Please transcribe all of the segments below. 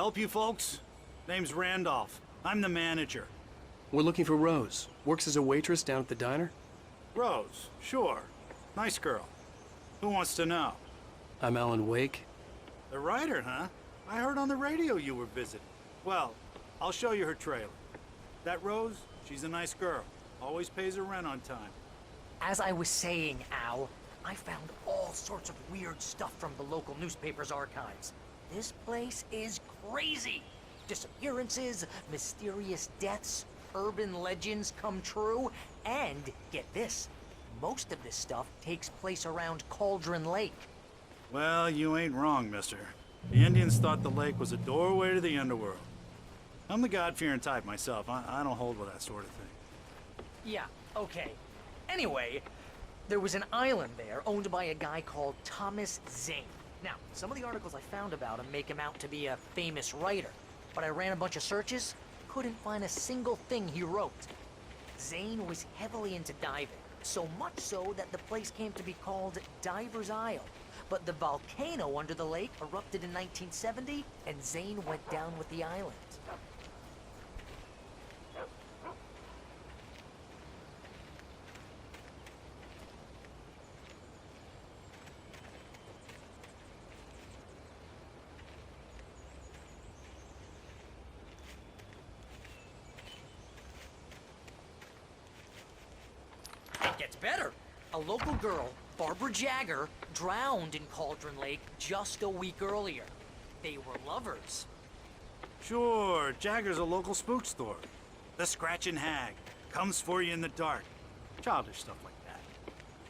help you folks? Name's Randolph. I'm the manager. We're looking for Rose. Works as a waitress down at the diner. Rose, sure. Nice girl. Who wants to know? I'm Alan Wake. The writer, huh? I heard on the radio you were visiting. Well, I'll show you her trailer. That Rose, she's a nice girl. Always pays her rent on time. As I was saying, Al, I found all sorts of weird stuff from the local newspaper's archives. This place is crazy. Disappearances, mysterious deaths, urban legends come true, and get this, most of this stuff takes place around Cauldron Lake. Well, you ain't wrong, mister. The Indians thought the lake was a doorway to the underworld. I'm the God-fearing type myself. I don't hold with that sort of thing. Yeah, okay. Anyway, there was an island there owned by a guy called Thomas Zane. Now, some of the articles I found about him make him out to be a famous writer, but I ran a bunch of searches, couldn't find a single thing he wrote. Zane was heavily into diving, so much so that the place came to be called Diver's Isle. But the volcano under the lake erupted in 1970, and Zane went down with the island. It gets better. A local girl, Barbara Jagger, drowned in Cauldron Lake just a week earlier. They were lovers. Sure, Jagger's a local spook story. The Scratching Hag. Comes for you in the dark. Childish stuff like that.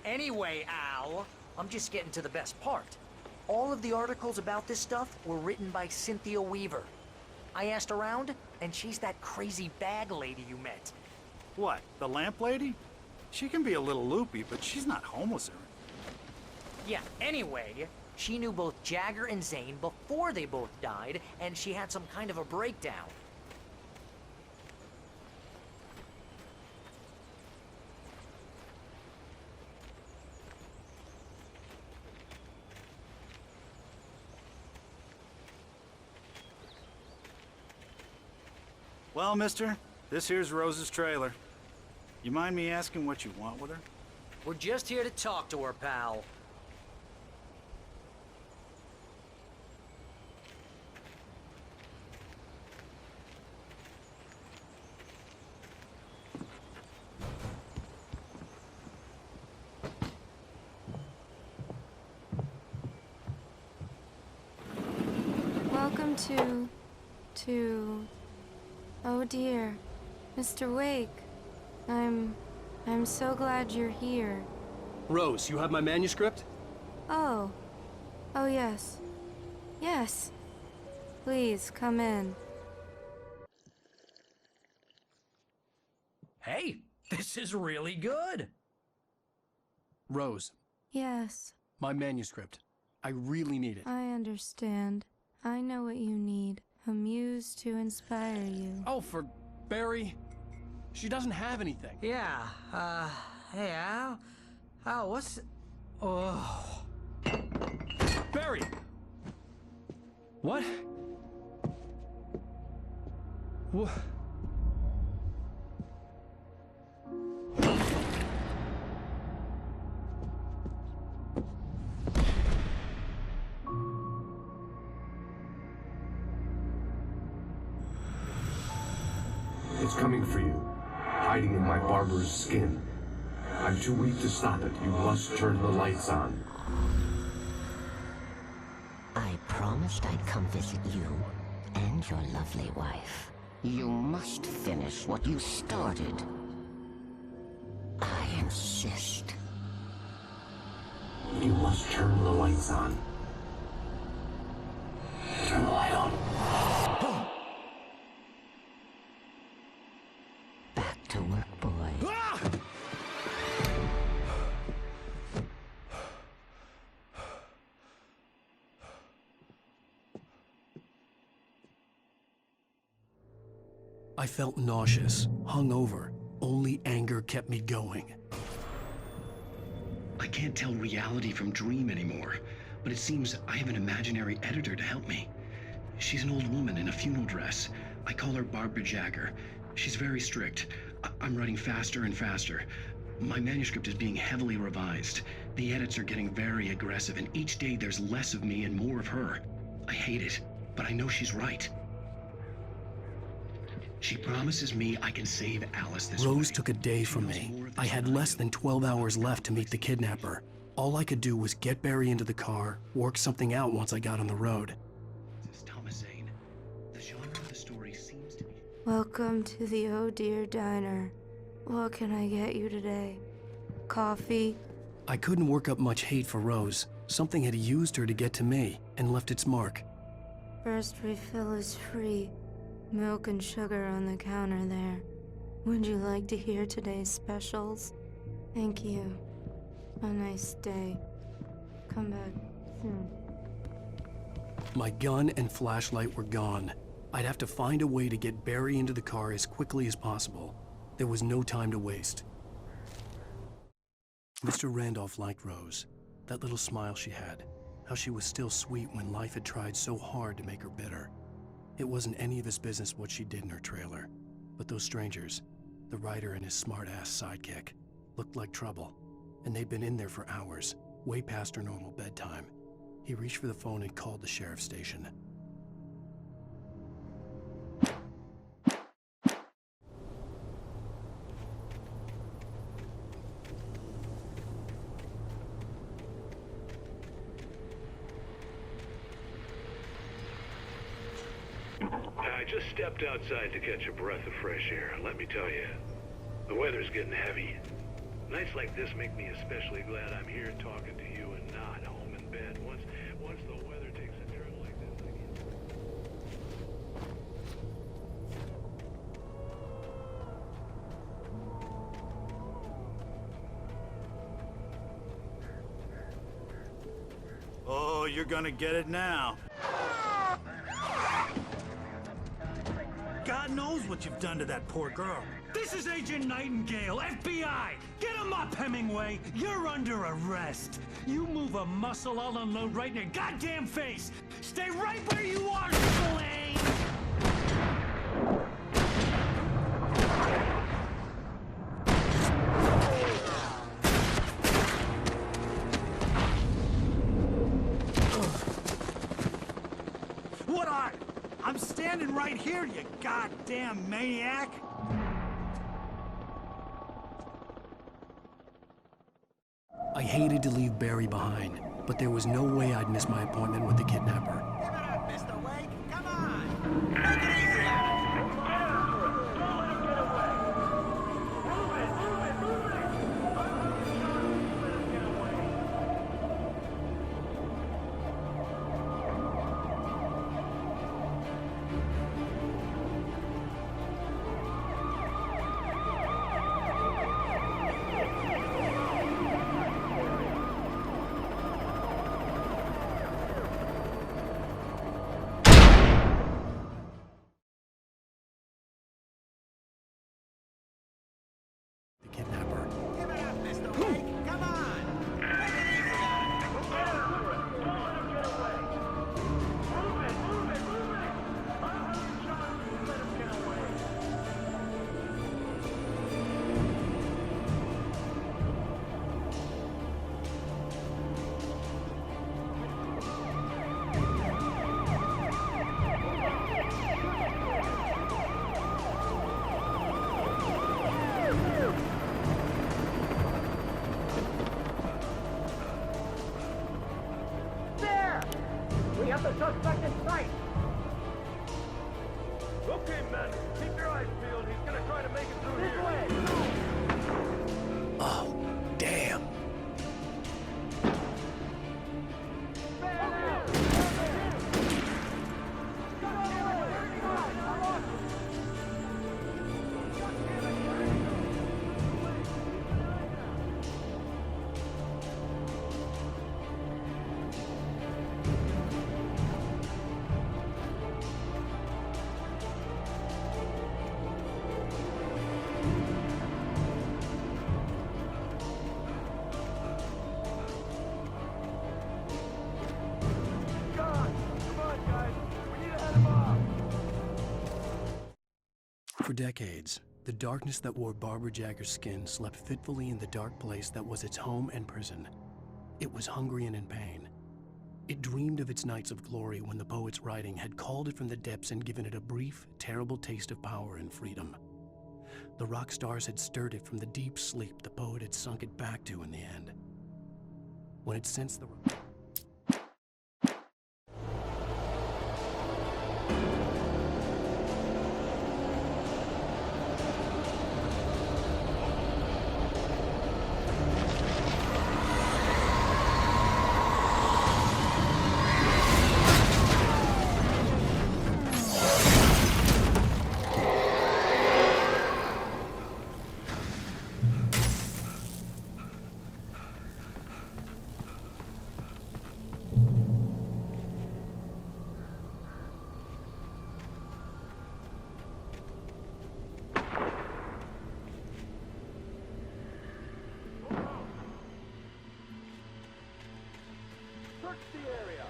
Anyway, Al, I'm just getting to the best part. All of the articles about this stuff were written by Cynthia Weaver. I asked around, and she's that crazy bag lady you met. What, the lamp lady? She can be a little loopy, but she's not homeless or anything. Yeah, anyway, she knew both Jagger and Zane before they both died, and she had some kind of a breakdown. Well, mister, this here's Rose's trailer. You mind me asking what you want with her? We're just here to talk to her, pal. Welcome to... Oh dear, Mr. Wake. I'm so glad you're here. Rose, you have my manuscript? Oh. Oh yes. Yes. Please, come in. Hey, this is really good. Rose, Yes, my manuscript. I really need it. I understand. I know what you need. A muse to inspire you. Oh, for Barry. She doesn't have anything. Yeah, hey, Al? Al, what's... Oh... Barry! What? What? It's coming for you, hiding in my barber's skin. I'm too weak to stop it. You must turn the lights on. I promised I'd come visit you and your lovely wife. You must finish what you started. I insist. You must turn the lights on. Turn the light on. Back to work, boy. I felt nauseous, hungover. Only anger kept me going. I can't tell reality from dream anymore, but it seems I have an imaginary editor to help me. She's an old woman in a funeral dress. I call her Barbara Jagger. She's very strict. I'm writing faster and faster. My manuscript is being heavily revised. The edits are getting very aggressive, and each day there's less of me and more of her. I hate it, but I know she's right. She promises me I can save Alice this Rose way. took a day from me. I had less than 12 hours left to meet the kidnapper. All I could do was get Barry into the car, work something out once I got on the road. This is Thomas Zane. The genre of the story seems to be... Welcome to the Oh Dear Diner. What can I get you today? Coffee? I couldn't work up much hate for Rose. Something had used her to get to me and left its mark. First refill is free. Milk and sugar on the counter there. Would you like to hear today's specials? Thank you. A nice day. Come back soon. My gun and flashlight were gone. I'd have to find a way to get Barry into the car as quickly as possible. There was no time to waste. Mr. Randolph liked Rose. That little smile she had. How she was still sweet when life had tried so hard to make her bitter. It wasn't any of his business what she did in her trailer. But those strangers, the writer and his smart-ass sidekick, looked like trouble. And they'd been in there for hours, way past her normal bedtime. He reached for the phone and called the sheriff's station. I just stepped outside to catch a breath of fresh air, and let me tell you, the weather's getting heavy. Nights like this make me especially glad I'm here talking to you and not home in bed. Once the weather takes a turn like this again. Oh, you're gonna get it now. God knows what you've done to that poor girl. This is Agent Nightingale, FBI! Get him up, Hemingway! You're under arrest! You move a muscle, I'll unload right in your goddamn face! Stay right where you are, Spillane! What are? I'm standing right here, you goddamn maniac! I hated to leave Barry behind, but there was no way I'd miss my appointment with the kidnapper. Give it up, Mr. Wake! Come on! Make it easy on us! Get after him! Don't let him get away! Move it! Move it! Move it! Let him get away! The kidnapper. Give it up, Mr. Wake! Come on! Make it easy on us! Get after him! Don't let him get away! Move it! Move it! Move it! I'll have a shot if you let him get away! There! We have the suspect in sight! Okay, men. Keep your eyes peeled. He's gonna try to make it through this way! Oh, damn. For decades, the darkness that wore Barbara Jagger's skin slept fitfully in the dark place that was its home and prison. It was hungry and in pain. It dreamed of its nights of glory when the poet's writing had called it from the depths and given it a brief, terrible taste of power and freedom. The rock stars had stirred it from the deep sleep the poet had sunk it back to in the end. When it sensed the... Search the area.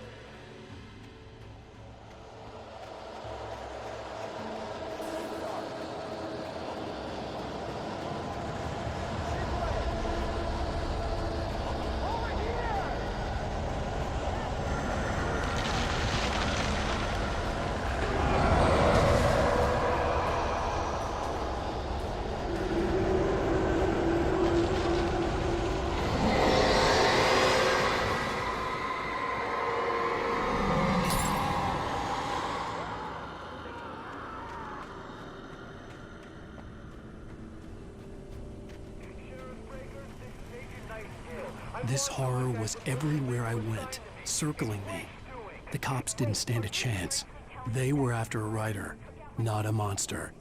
This horror was everywhere I went, circling me. The cops didn't stand a chance. They were after a writer, not a monster.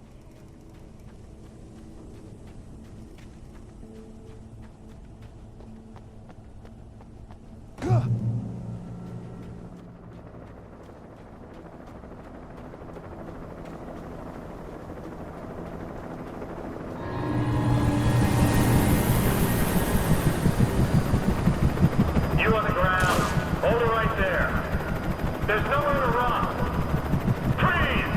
You on the ground. Hold it right there. There's nowhere to run. Freeze!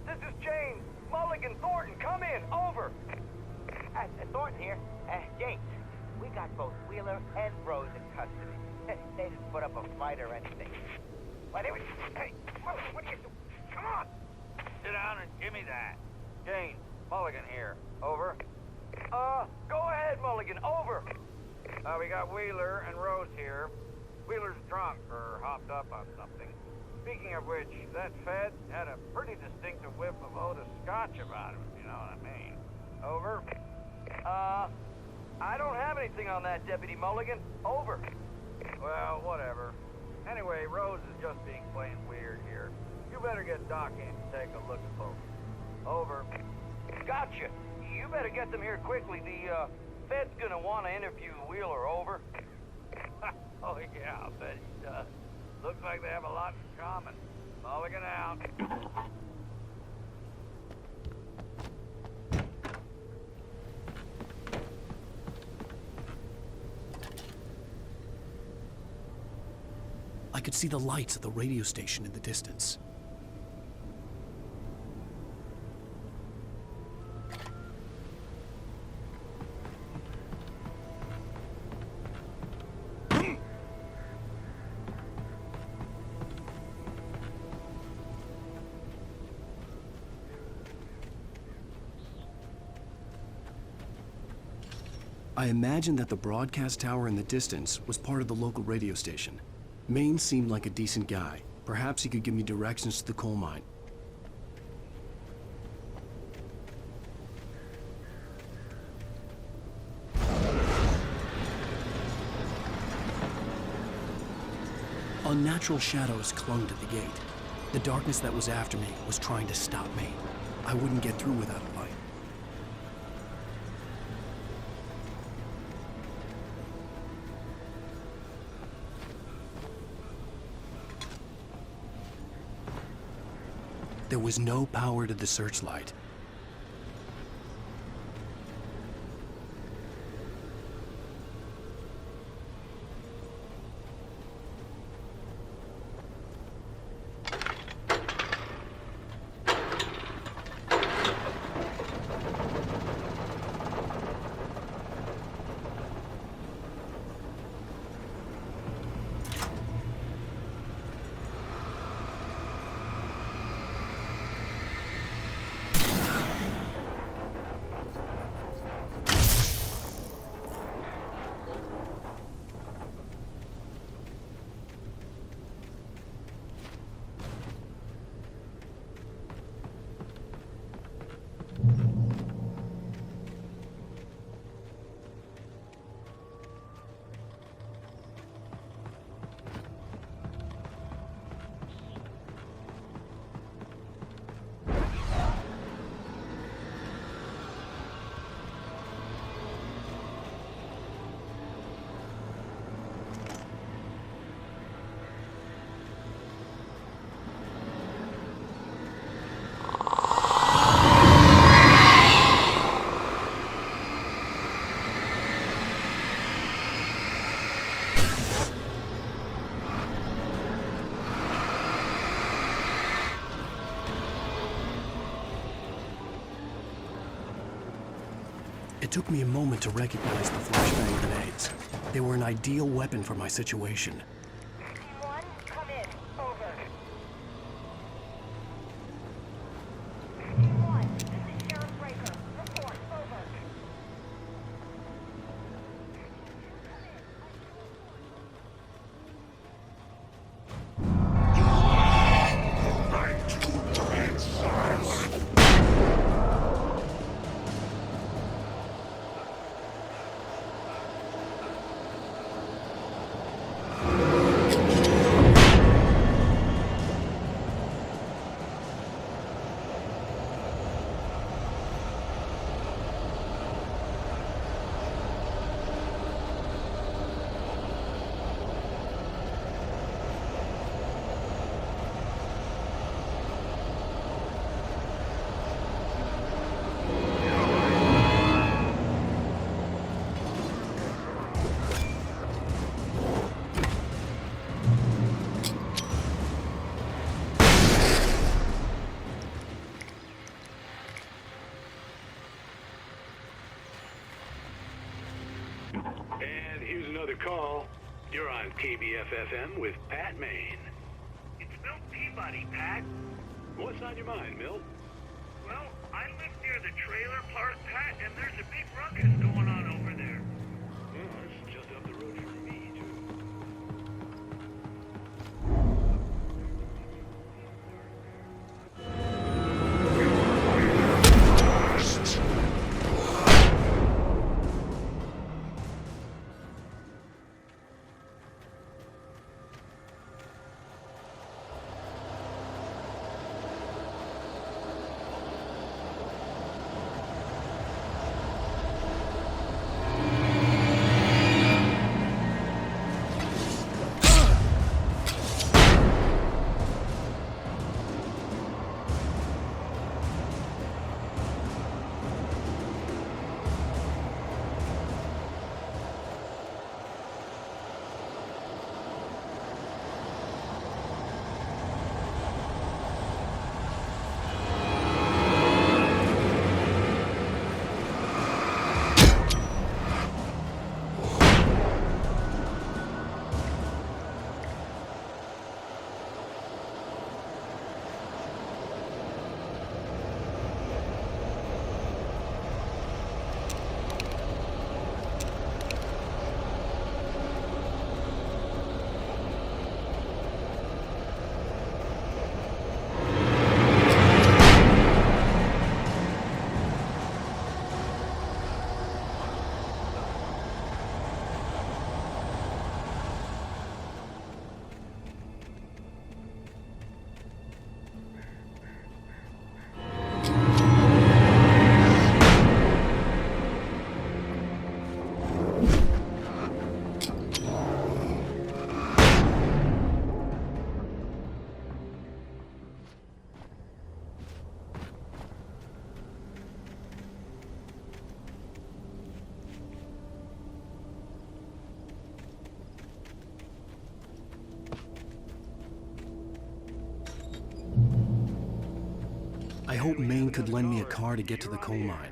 This is James. Mulligan, Thornton, come in. Over. Thornton here. James, we got both Wheeler and Rose in custody. They didn't put up a fight or anything. Why, they were... Hey, Mulligan, what are you doing? Come on! Sit down and give me that. James, Mulligan here. Over. Go ahead, Mulligan. Over. We got Wheeler and Rose here. Wheeler's drunk or hopped up on something. Speaking of which, that Fed had a pretty distinctive whiff of Otis Scotch about him, if you know what I mean. Over. I don't have anything on that, Deputy Mulligan. Over. Well, whatever. Anyway, Rose is just being plain weird here. You better get Doc in to take a look at both. Over. Gotcha. You better get them here quickly. The, Fed's gonna want to interview Wheeler. Over. Oh, yeah, I'll bet he does. Looks like they have a lot in common. Mulligan out. could see the lights of the radio station in the distance. I imagined that the broadcast tower in the distance was part of the local radio station. Maine seemed like a decent guy. Perhaps he could give me directions to the coal mine. Unnatural shadows clung to the gate. The darkness that was after me was trying to stop me. I wouldn't get through without a light. There was no power to the searchlight. It took me a moment to recognize the flashbang grenades. They were an ideal weapon for my situation. One, come in. Over. One, this is Sheriff Breaker. Report. Over. And here's another call. You're on KBF-FM with Pat Maine. It's Milt Peabody, Pat. What's on your mind, Milt? Well, I live near the trailer park, Pat, and there's a big ruckus going on over there. Well, it's just up the road from me, too. hoped Maine could lend me a car to get to the coal mine.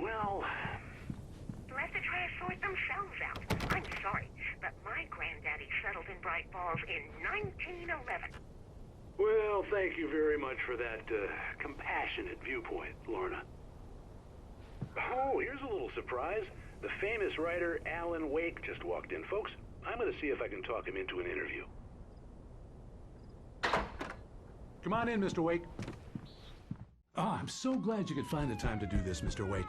Well, Let the trash sort themselves out. I'm sorry, but my granddaddy settled in Bright Falls in 1911. well, thank you very much for that compassionate viewpoint, Lorna. Oh, here's a little surprise. The famous writer Alan Wake just walked in, folks. I'm going to see if I can talk him into an interview. Come on in, Mr. Wake. Oh, I'm so glad you could find the time to do this, Mr. Wake.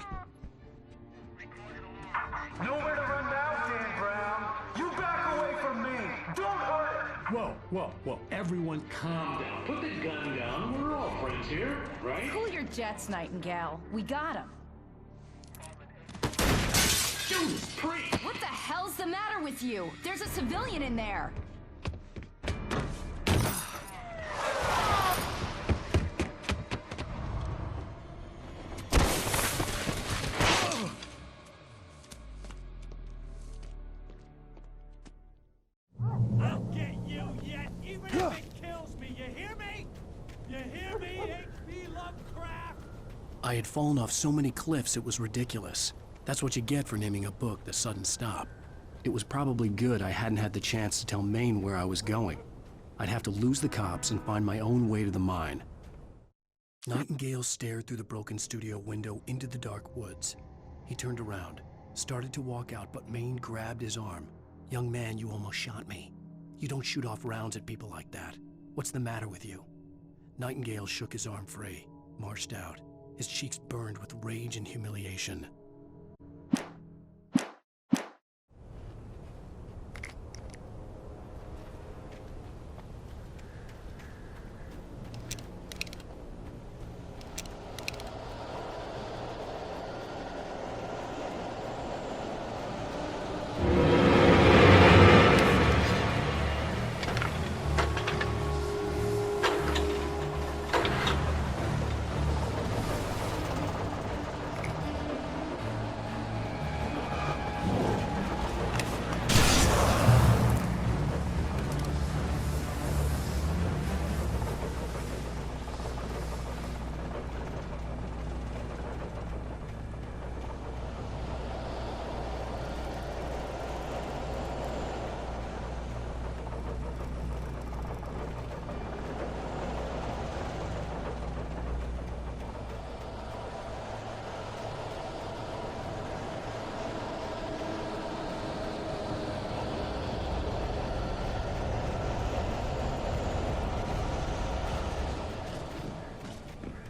Nowhere to run now, Dan Brown. You back away from me. Don't hurt it. Whoa. Everyone calm down. Put the gun down. We're all friends here, right? Cool your jets, Nightingale. We got him. Judas Priest! What the hell's the matter with you? There's a civilian in there. I'll get you yet, even if it kills me. You hear me? You hear me, H.P. Lovecraft? I had fallen off so many cliffs it was ridiculous. That's what you get for naming a book The Sudden Stop. It was probably good I hadn't had the chance to tell Maine where I was going. I'd have to lose the cops and find my own way to the mine. Nightingale stared through the broken studio window into the dark woods. He turned around, started to walk out, but Maine grabbed his arm. "Young man, you almost shot me. You don't shoot off rounds at people like that. What's the matter with you?" Nightingale shook his arm free, marched out. His cheeks burned with rage and humiliation.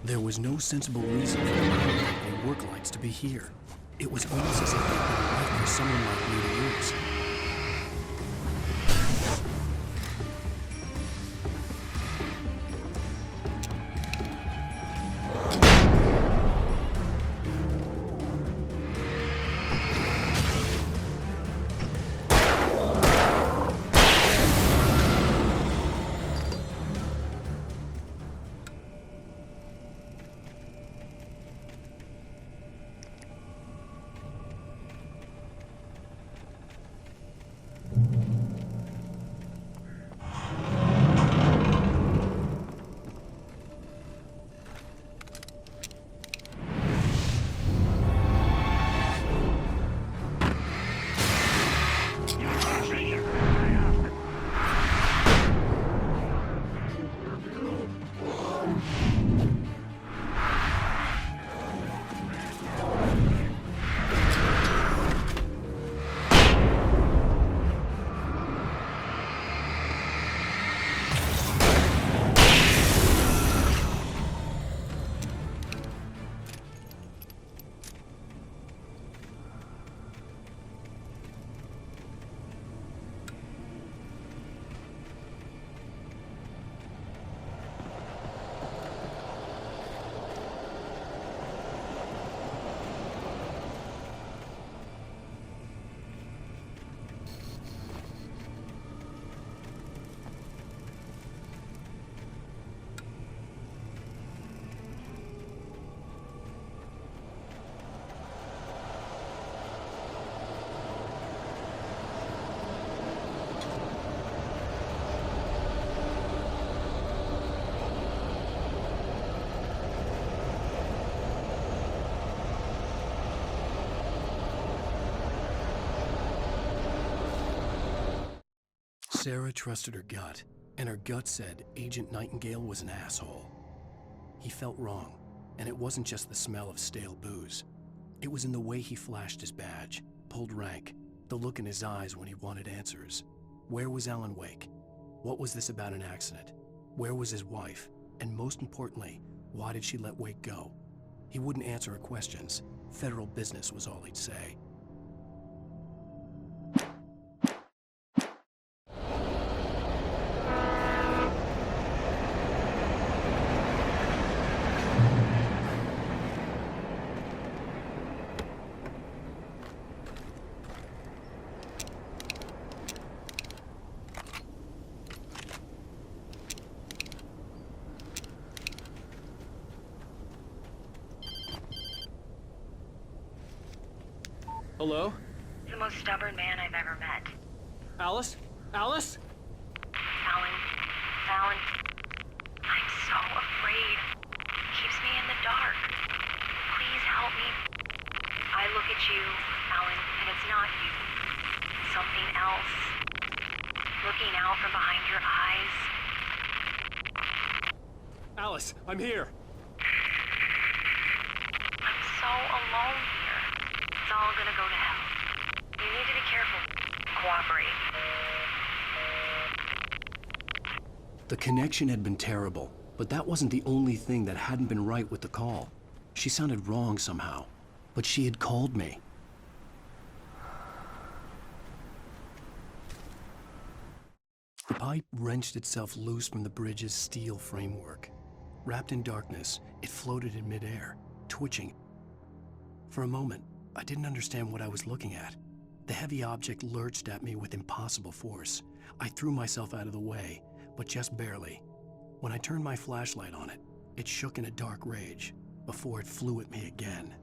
There was no sensible reason for the work lights to be here. It was almost as if they'd been left for someone like me to use. Sarah trusted her gut, and her gut said Agent Nightingale was an asshole. He felt wrong, and it wasn't just the smell of stale booze. It was in the way he flashed his badge, pulled rank, the look in his eyes when he wanted answers. Where was Alan Wake? What was this about an accident? Where was his wife? And most importantly, why did she let Wake go? He wouldn't answer her questions. Federal business was all he'd say. Hello? The most stubborn man I've ever met. Alice? Alice? Alan, I'm so afraid. He keeps me in the dark. Please help me. I look at you, Alan, and it's not you. Something else. Looking out from behind your eyes. Alice, I'm here. I'm so alone here. It's all gonna go to hell. You need to be careful. Cooperate. The connection had been terrible, but that wasn't the only thing that hadn't been right with the call. She sounded wrong somehow, but she had called me. The pipe wrenched itself loose from the bridge's steel framework. Wrapped in darkness, it floated in midair, twitching. For a moment, I didn't understand what I was looking at. The heavy object lurched at me with impossible force. I threw myself out of the way, but just barely. When I turned my flashlight on it, it shook in a dark rage before it flew at me again.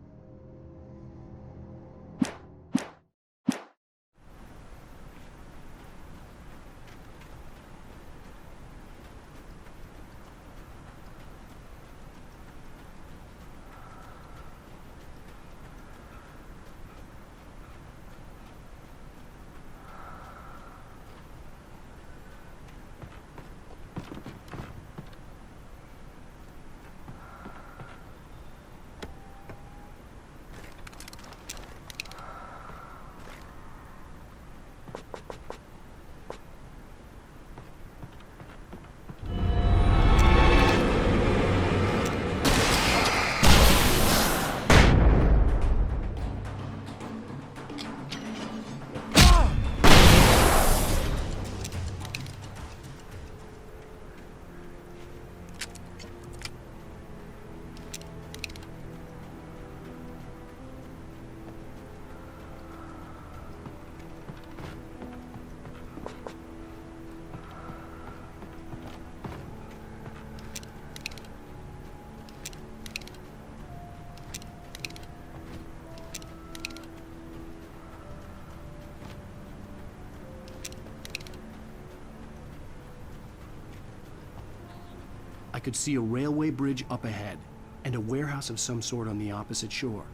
I could see a railway bridge up ahead, and a warehouse of some sort on the opposite shore.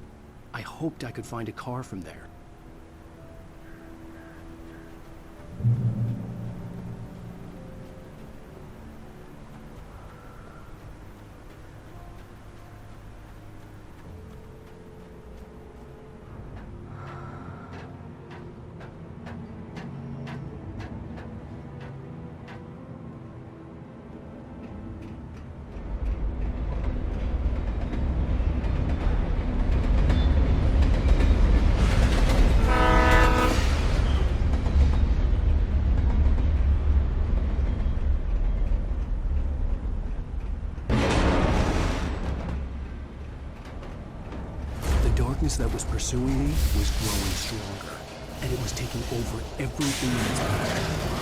I hoped I could find a car from there. That was pursuing me was growing stronger, and it was taking over everything in its path.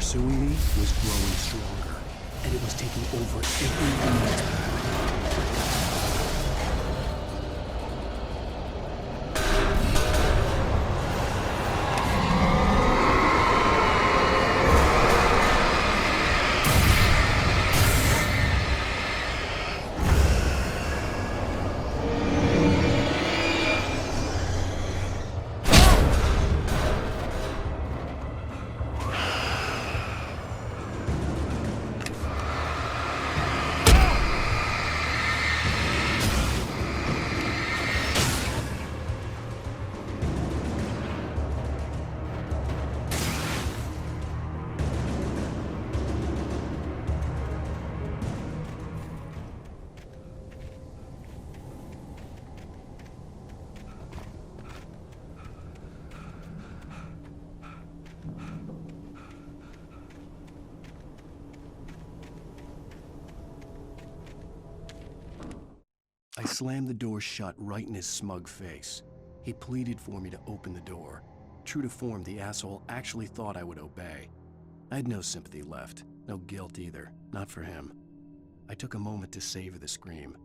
pursuing me was growing stronger, and it was taking over everything in its path. I slammed the door shut right in his smug face. He pleaded for me to open the door. True to form, the asshole actually thought I would obey. I had no sympathy left, no guilt either, not for him. I took a moment to savor the scream.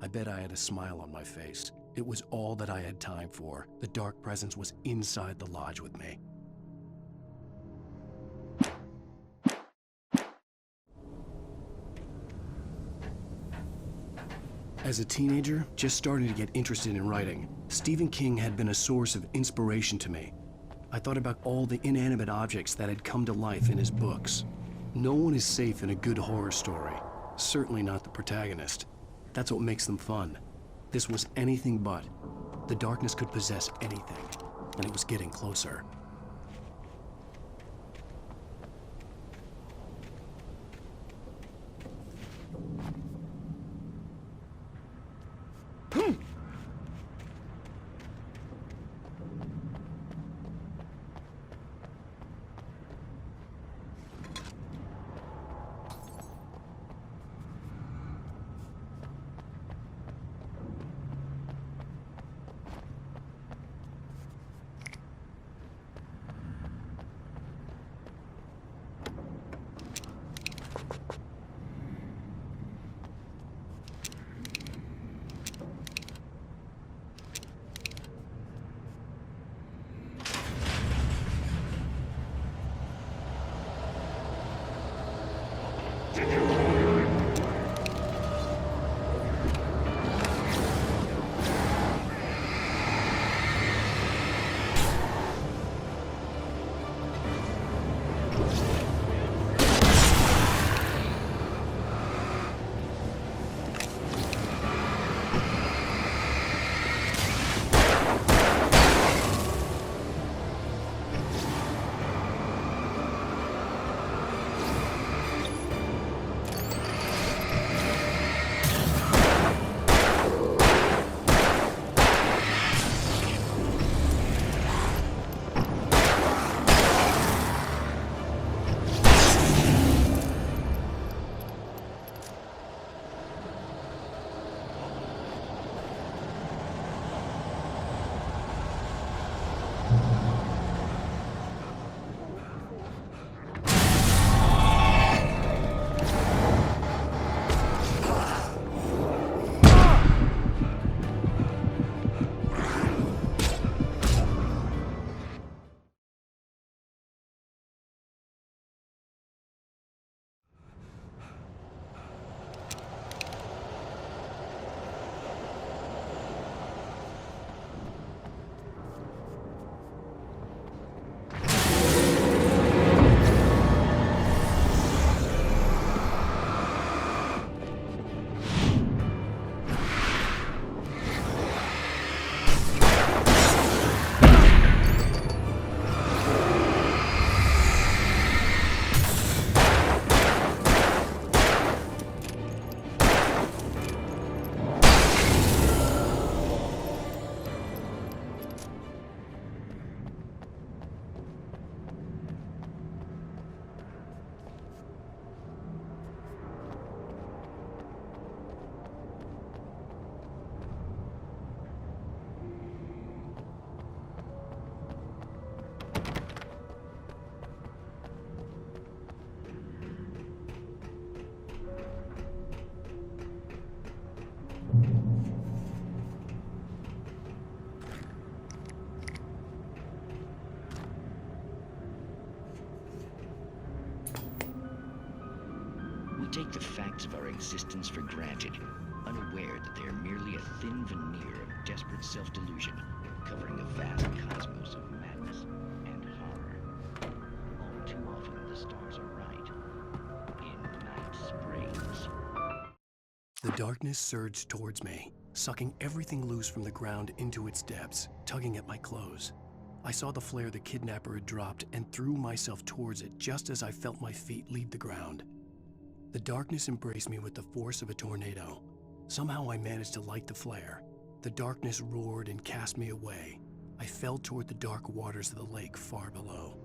I bet I had a smile on my face. It was all that I had time for. The dark presence was inside the lodge with me. As a teenager, just starting to get interested in writing, Stephen King had been a source of inspiration to me. I thought about all the inanimate objects that had come to life in his books. No one is safe in a good horror story, certainly not the protagonist. That's what makes them fun. This was anything but. The darkness could possess anything, and it was getting closer. take the facts of our existence for granted, unaware that they are merely a thin veneer of desperate self-delusion, covering a vast cosmos of madness and horror. All too often, the stars are right. In Night Springs. The darkness surged towards me, sucking everything loose from the ground into its depths, tugging at my clothes. I saw the flare the kidnapper had dropped and threw myself towards it just as I felt my feet leave the ground. The darkness embraced me with the force of a tornado. Somehow I managed to light the flare. The darkness roared and cast me away. I fell toward the dark waters of the lake far below.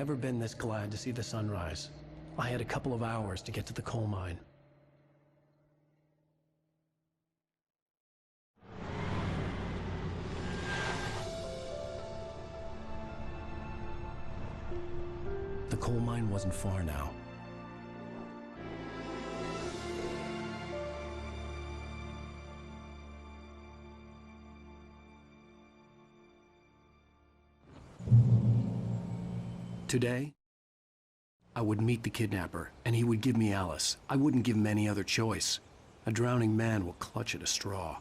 never been this glad to see the sunrise. I had a couple of hours to get to the coal mine. The coal mine wasn't far now. Today, I would meet the kidnapper, and he would give me Alice. I wouldn't give him any other choice. A drowning man will clutch at a straw.